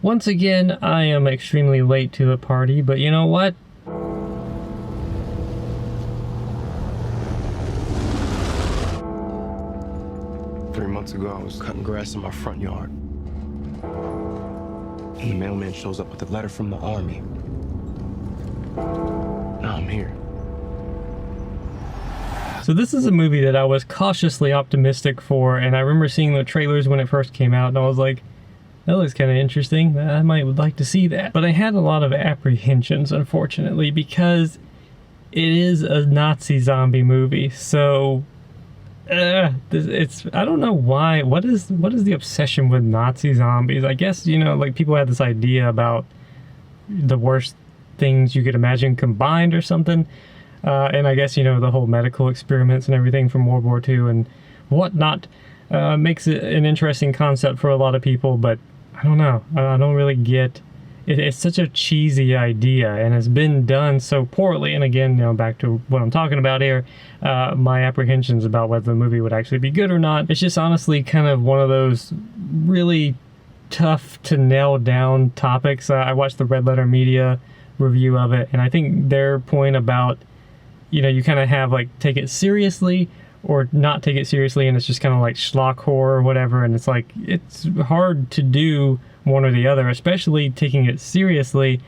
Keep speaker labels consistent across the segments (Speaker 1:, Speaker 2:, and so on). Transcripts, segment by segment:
Speaker 1: Once again, I am extremely late to the party, but you know what?
Speaker 2: 3 months ago, I was cutting grass in my front yard. And the mailman shows up with a letter from the army. Now I'm here.
Speaker 1: So this is a movie that I was cautiously optimistic for, and I remember seeing the trailers when it first came out, and I was like, that looks kind of interesting. I would like to see that. But I had a lot of apprehensions, unfortunately, because it is a Nazi zombie movie. So it's I don't know why. What is the obsession with Nazi zombies? I guess, you know, like people had this idea about the worst things you could imagine combined or something. And I guess, you know, the whole medical experiments and everything from World War II and whatnot makes it an interesting concept for a lot of people, but I don't know. I don't really get it. It's such a cheesy idea and has been done so poorly. And again, you know, back to what I'm talking about here, my apprehensions about whether the movie would actually be good or not. It's just honestly kind of one of those really tough to nail down topics. I watched the Red Letter Media review of it, and I think their point about, you know, you kind of have like take it seriously or not take it seriously, and it's just kind of like schlock horror or whatever, and it's like it's hard to do one or the other, especially taking it seriously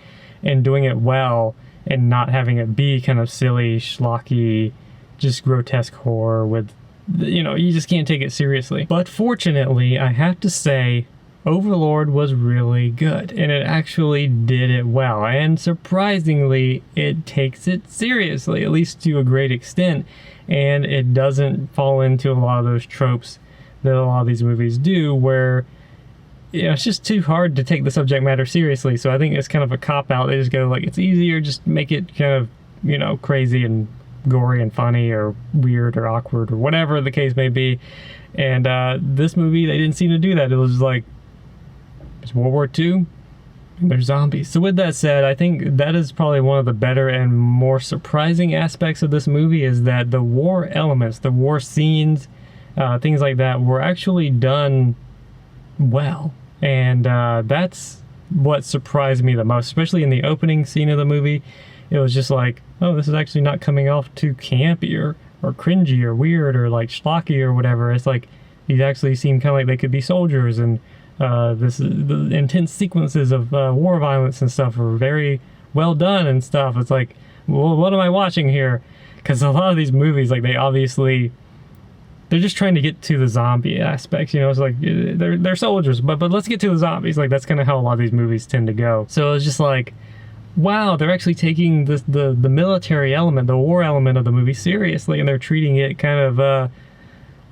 Speaker 1: and doing it well and not having it be kind of silly, schlocky, just grotesque horror with, you know, you just can't take it seriously. But fortunately, I have to say, Overlord was really good, and it actually did it well, and surprisingly, it takes it seriously, at least to a great extent, and it doesn't fall into a lot of those tropes that a lot of these movies do, where, you know, it's just too hard to take the subject matter seriously. So I think it's kind of a cop-out. They just go like, it's easier, just make it kind of, you know, crazy and gory and funny or weird or awkward or whatever the case may be. And this movie, they didn't seem to do that. It was like, it's World War II, and there's zombies. So with that said, I think that is probably one of the better and more surprising aspects of this movie, is that the war elements, the war scenes, things like that were actually done well. And that's what surprised me the most, especially in the opening scene of the movie. It was just like, oh, this is actually not coming off too campy or cringy or weird or like schlocky or whatever. It's like these actually seem kind of like they could be soldiers, and the intense sequences of war violence and stuff are very well done and stuff. It's like, well, what am I watching here? Because a lot of these movies, like, they're just trying to get to the zombie aspects, you know. It's like they're soldiers, but let's get to the zombies. Like, that's kind of how a lot of these movies tend to go. So it's just like, wow, they're actually taking the military element, the war element of the movie seriously, and they're treating it kind of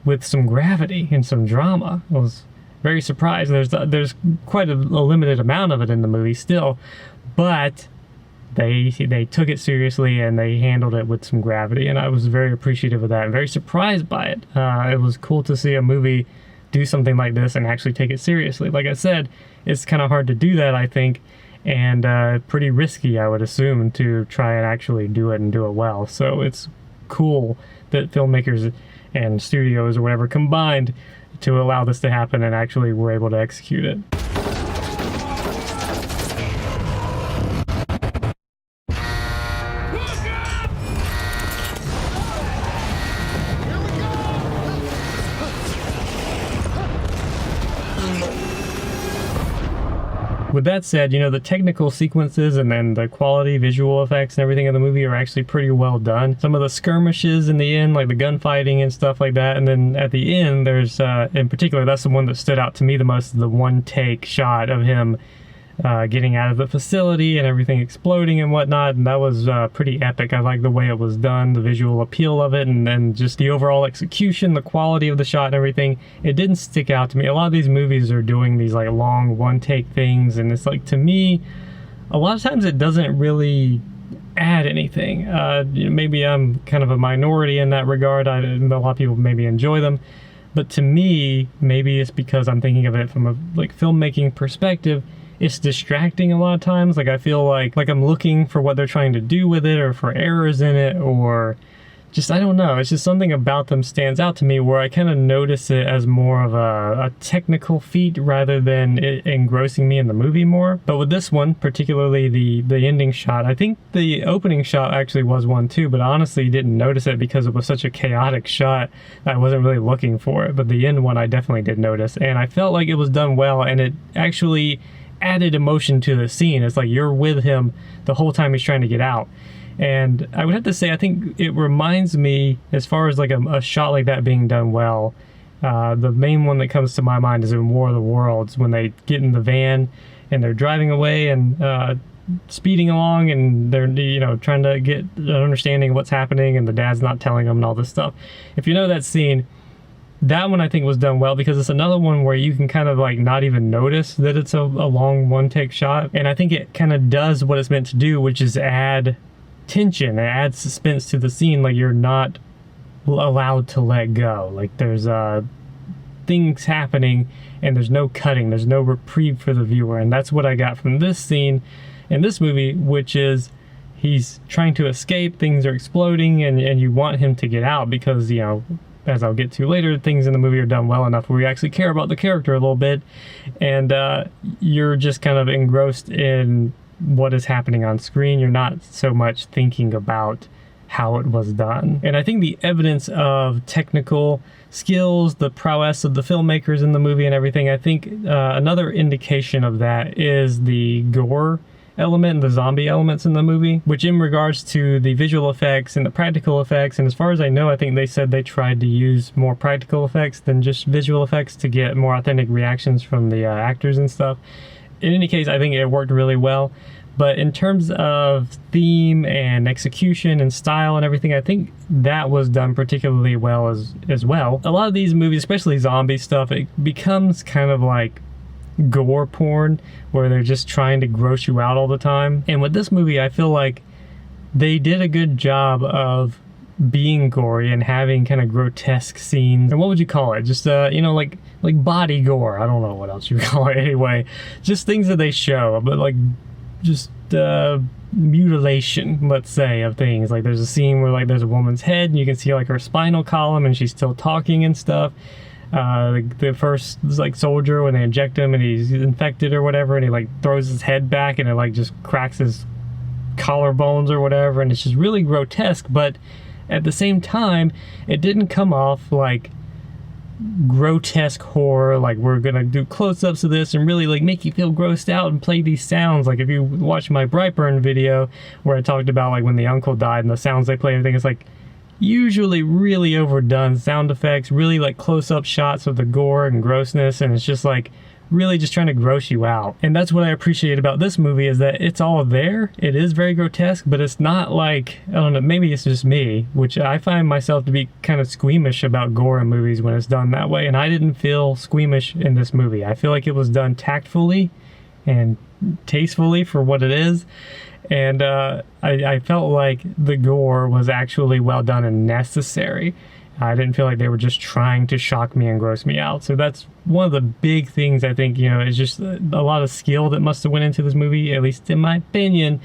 Speaker 1: with some gravity and some drama. I was very surprised. There's quite a limited amount of it in the movie still, but they took it seriously and they handled it with some gravity, and I was very appreciative of that and very surprised by it. It was cool to see a movie do something like this and actually take it seriously. Like I said, it's kind of hard to do that, I think, and pretty risky, I would assume, to try and actually do it and do it well. So it's cool that filmmakers and studios or whatever combined to allow this to happen and actually were able to execute it. With that said, you know, the technical sequences and then the quality visual effects and everything of the movie are actually pretty well done. Some of the skirmishes in the end, like the gunfighting and stuff like that, and then at the end there's, in particular, that's the one that stood out to me the most, the one take shot of him getting out of the facility and everything exploding and whatnot, and that was pretty epic. I like the way it was done, the visual appeal of it, and then just the overall execution, the quality of the shot and everything. It didn't stick out to me. A lot of these movies are doing these like long one-take things, and it's like, to me, a lot of times it doesn't really add anything. Maybe I'm kind of a minority in that regard. A lot of people maybe enjoy them, but to me, maybe it's because I'm thinking of it from a like filmmaking perspective. It's distracting a lot of times. Like, I feel like I'm looking for what they're trying to do with it, or for errors in it, or just, I don't know, it's just something about them stands out to me where I kind of notice it as more of a technical feat rather than it engrossing me in the movie more. But with this one, particularly the ending shot, I think the opening shot actually was one too, but I honestly didn't notice it because it was such a chaotic shot. I wasn't really looking for it, but the end one I definitely did notice, and I felt like it was done well, and it actually added emotion to the scene. It's like you're with him the whole time he's trying to get out. And I would have to say, I think it reminds me, as far as like a shot like that being done well, the main one that comes to my mind is in War of the Worlds, when they get in the van and they're driving away and speeding along, and they're, you know, trying to get an understanding of what's happening, and the dad's not telling them and all this stuff. If you know that scene, that one I think was done well, because it's another one where you can kind of like not even notice that it's a long one-take shot. And I think it kind of does what it's meant to do, which is add tension, it adds suspense to the scene. Like you're not allowed to let go. Like there's things happening and there's no cutting, there's no reprieve for the viewer. And that's what I got from this scene in this movie, which is he's trying to escape, things are exploding, and you want him to get out because, you know, as I'll get to later, things in the movie are done well enough where you actually care about the character a little bit, and you're just kind of engrossed in what is happening on screen. You're not so much thinking about how it was done. And I think the evidence of technical skills, the prowess of the filmmakers in the movie and everything, I think another indication of that is the gore element and the zombie elements in the movie, which in regards to the visual effects and the practical effects, and as far as I know, I think they said they tried to use more practical effects than just visual effects to get more authentic reactions from the actors and stuff. In any case, I think it worked really well. But in terms of theme and execution and style and everything, I think that was done particularly well as well. A lot of these movies, especially zombie stuff, it becomes kind of like gore porn where they're just trying to gross you out all the time. And with this movie, I feel like they did a good job of being gory and having kind of grotesque scenes. And what would you call it? Just you know, like body gore. I don't know what else you would call it anyway. Just things that they show, but like just mutilation, let's say, of things. Like there's a scene where like there's a woman's head and you can see like her spinal column and she's still talking and stuff. The first like soldier, when they inject him and he's infected or whatever, and he like throws his head back and it like just cracks his collarbones or whatever, and it's just really grotesque. But at the same time, it didn't come off like grotesque horror, like we're gonna do close-ups of this and really like make you feel grossed out and play these sounds. Like if you watch my Brightburn video where I talked about like when the uncle died and the sounds they play, everything is like usually really overdone sound effects, really like close-up shots of the gore and grossness, and it's just like really just trying to gross you out. And that's what I appreciate about this movie, is that it's all there. It is very grotesque, but it's not like, I don't know, maybe it's just me, which I find myself to be kind of squeamish about gore in movies when it's done that way, and I didn't feel squeamish in this movie. I feel like it was done tactfully and tastefully for what it is, and I felt like the gore was actually well done and necessary. I didn't feel like they were just trying to shock me and gross me out. So that's one of the big things I think, you know, is just a lot of skill that must have went into this movie, at least in my opinion,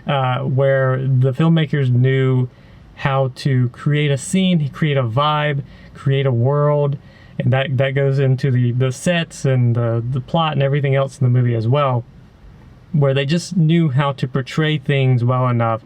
Speaker 1: where the filmmakers knew how to create a scene, create a vibe, create a world, and that goes into the sets and the plot and everything else in the movie as well, where they just knew how to portray things well enough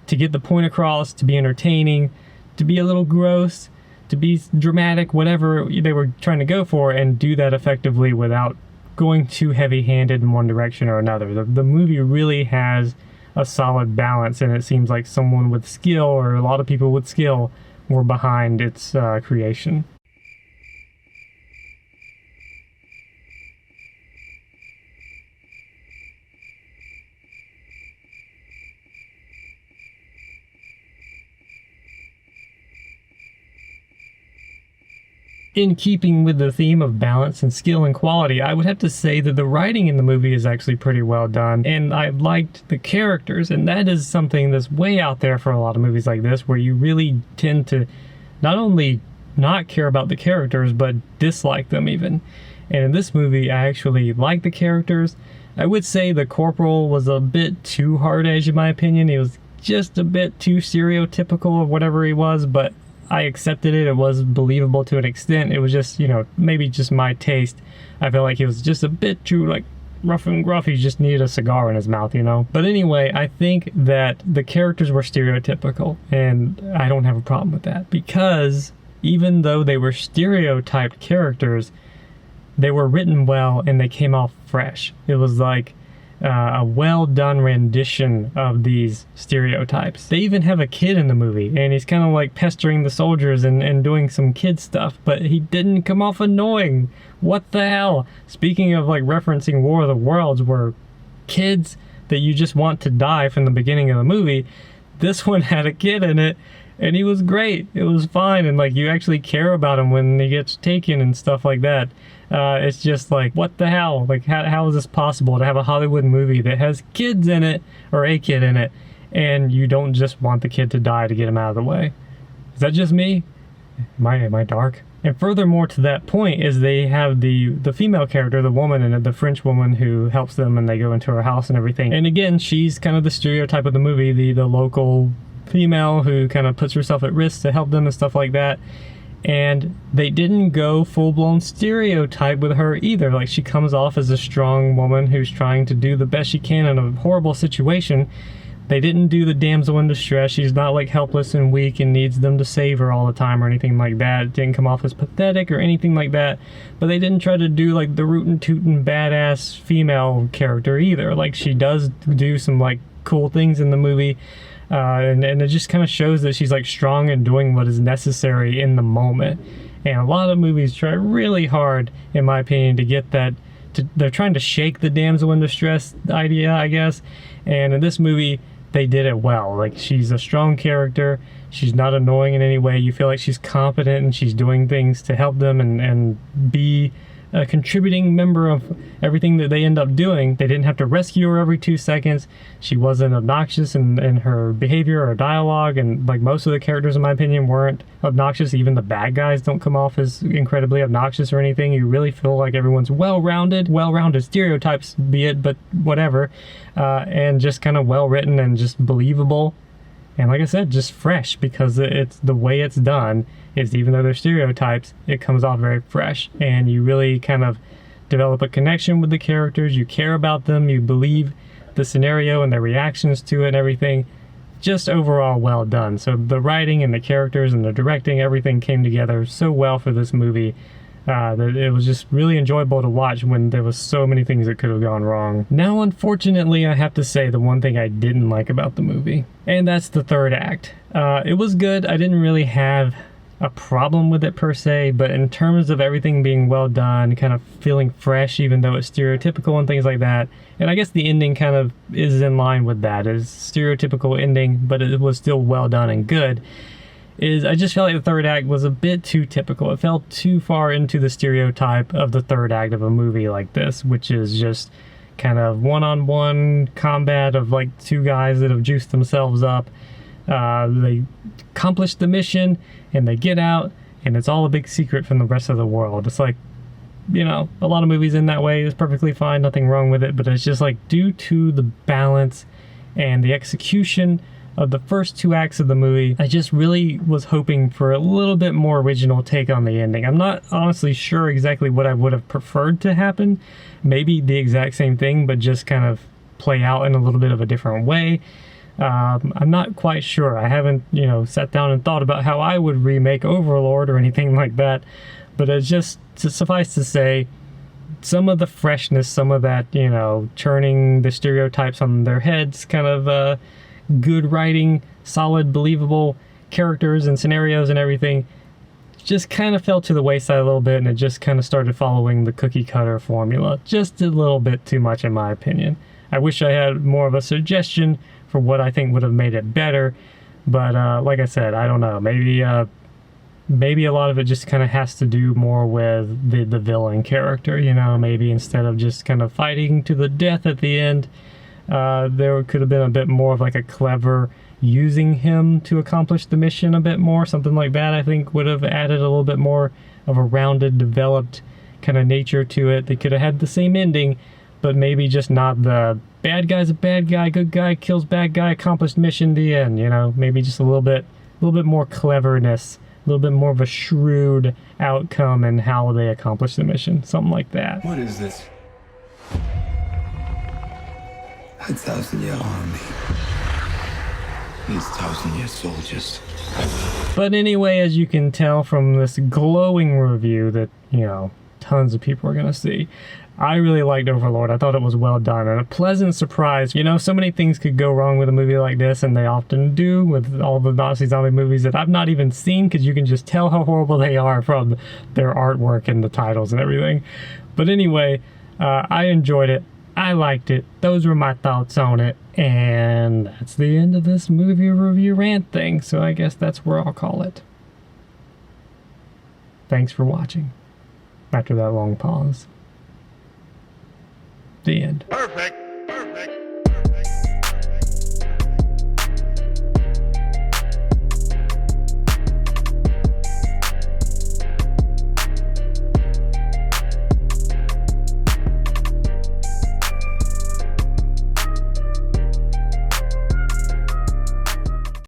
Speaker 1: to get the point across, to be entertaining, to be a little gross, to be dramatic, whatever they were trying to go for, and do that effectively without going too heavy-handed in one direction or another. The movie really has a solid balance, and it seems like someone with skill, or a lot of people with skill, were behind its creation. In keeping with the theme of balance and skill and quality, I would have to say that the writing in the movie is actually pretty well done, and I liked the characters, and that is something that's way out there for a lot of movies like this, where you really tend to not only not care about the characters, but dislike them even. And in this movie, I actually like the characters. I would say the corporal was a bit too hard-edged in my opinion. He was just a bit too stereotypical of whatever he was, but I accepted it. It was believable to an extent. It was just, you know, maybe just my taste. I feel like he was just a bit too, like, rough and gruff. He just needed a cigar in his mouth, you know? But anyway, I think that the characters were stereotypical, and I don't have a problem with that, because even though they were stereotyped characters, they were written well and they came off fresh. It was like a well-done rendition of these stereotypes. They even have a kid in the movie, and he's kind of like pestering the soldiers and doing some kid stuff, but he didn't come off annoying. What the hell? Speaking of like referencing War of the Worlds, where kids that you just want to die from the beginning of the movie, this one had a kid in it, and he was great. It was fine, and like you actually care about him when he gets taken and stuff like that. It's just like, what the hell? Like, how is this possible to have a Hollywood movie that has kids in it, or a kid in it, and you don't just want the kid to die to get him out of the way? Is that just me? Am I dark? And furthermore to that point is they have the female character, the woman in it, the French woman who helps them and they go into her house and everything. And again, she's kind of the stereotype of the movie, the local female who kind of puts herself at risk to help them and stuff like that. And they didn't go full-blown stereotype with her either. Like, she comes off as a strong woman who's trying to do the best she can in a horrible situation. They didn't do the damsel in distress. She's not like helpless and weak and needs them to save her all the time or anything like that. It didn't come off as pathetic or anything like that. But they didn't try to do like the rootin' tootin' badass female character either. Like, she does do some like cool things in the movie. And it just kind of shows that she's like strong and doing what is necessary in the moment. And a lot of movies try really hard, in my opinion, to get that. They're trying to shake the damsel in distress idea, I guess. And in this movie, they did it well. Like, she's a strong character. She's not annoying in any way. You feel like she's competent and she's doing things to help them and be a contributing member of everything that they end up doing. They didn't have to rescue her every 2 seconds. She wasn't obnoxious in her behavior or dialogue, and like most of the characters, in my opinion, weren't obnoxious. Even the bad guys don't come off as incredibly obnoxious or anything. You really feel like everyone's well-rounded stereotypes be it, but whatever, and just kind of well-written and just believable. And like I said, just fresh, because it's the way it's done is, even though they're stereotypes, it comes off very fresh, and you really kind of develop a connection with the characters. You care about them, you believe the scenario and their reactions to it and everything. Just overall well done. So the writing and the characters and the directing, everything came together so well for this movie that it was just really enjoyable to watch when there was so many things that could have gone wrong. Now, unfortunately, I have to say the one thing I didn't like about the movie, and that's the third act. It was good. I didn't really have a problem with it per se, but in terms of everything being well done, kind of feeling fresh even though it's stereotypical and things like that, and I guess the ending kind of is in line with that, is stereotypical ending, but it was still well done and good, is I just felt like the third act was a bit too typical. It fell too far into the stereotype of the third act of a movie like this, which is just kind of one-on-one combat of like two guys that have juiced themselves up. They accomplish the mission and they get out, and it's all a big secret from the rest of the world. It's like, you know, a lot of movies in that way is perfectly fine, nothing wrong with it, but it's just like, due to the balance and the execution of the first two acts of the movie, I just really was hoping for a little bit more original take on the ending. I'm not honestly sure exactly what I would have preferred to happen. Maybe the exact same thing, but just kind of play out in a little bit of a different way. I'm not quite sure. I haven't, you know, sat down and thought about how I would remake Overlord or anything like that. But it's just, to suffice to say, some of the freshness, some of that, you know, turning the stereotypes on their heads, kind of good writing, solid, believable characters and scenarios and everything, just kind of fell to the wayside a little bit, and it just kind of started following the cookie cutter formula. Just a little bit too much, in my opinion. I wish I had more of a suggestion for what I think would have made it better, but like I said, I don't know. Maybe a lot of it just kind of has to do more with the villain character, you know. Maybe instead of just kind of fighting to the death at the end, there could have been a bit more of like a clever using him to accomplish the mission a bit more. Something like that, I think, would have added a little bit more of a rounded, developed kind of nature to it. They could have had the same ending, but maybe just not the bad guy's a bad guy, good guy kills bad guy, accomplished mission, the end, you know? Maybe just a little bit more cleverness, a little bit more of a shrewd outcome in how they accomplish the mission, something like that.
Speaker 3: What is this? A 1,000-year army. These 1,000-year soldiers.
Speaker 1: But anyway, as you can tell from this glowing review that, you know, tons of people are gonna see, I really liked Overlord. I thought it was well done and a pleasant surprise. You know, so many things could go wrong with a movie like this, and they often do with all the Nazi zombie movies that I've not even seen, because you can just tell how horrible they are from their artwork and the titles and everything. But anyway, I enjoyed it. I liked it. Those were my thoughts on it. And that's the end of this movie review rant thing. So I guess that's where I'll call it. Thanks for watching. After that long pause. The end.
Speaker 4: Perfect.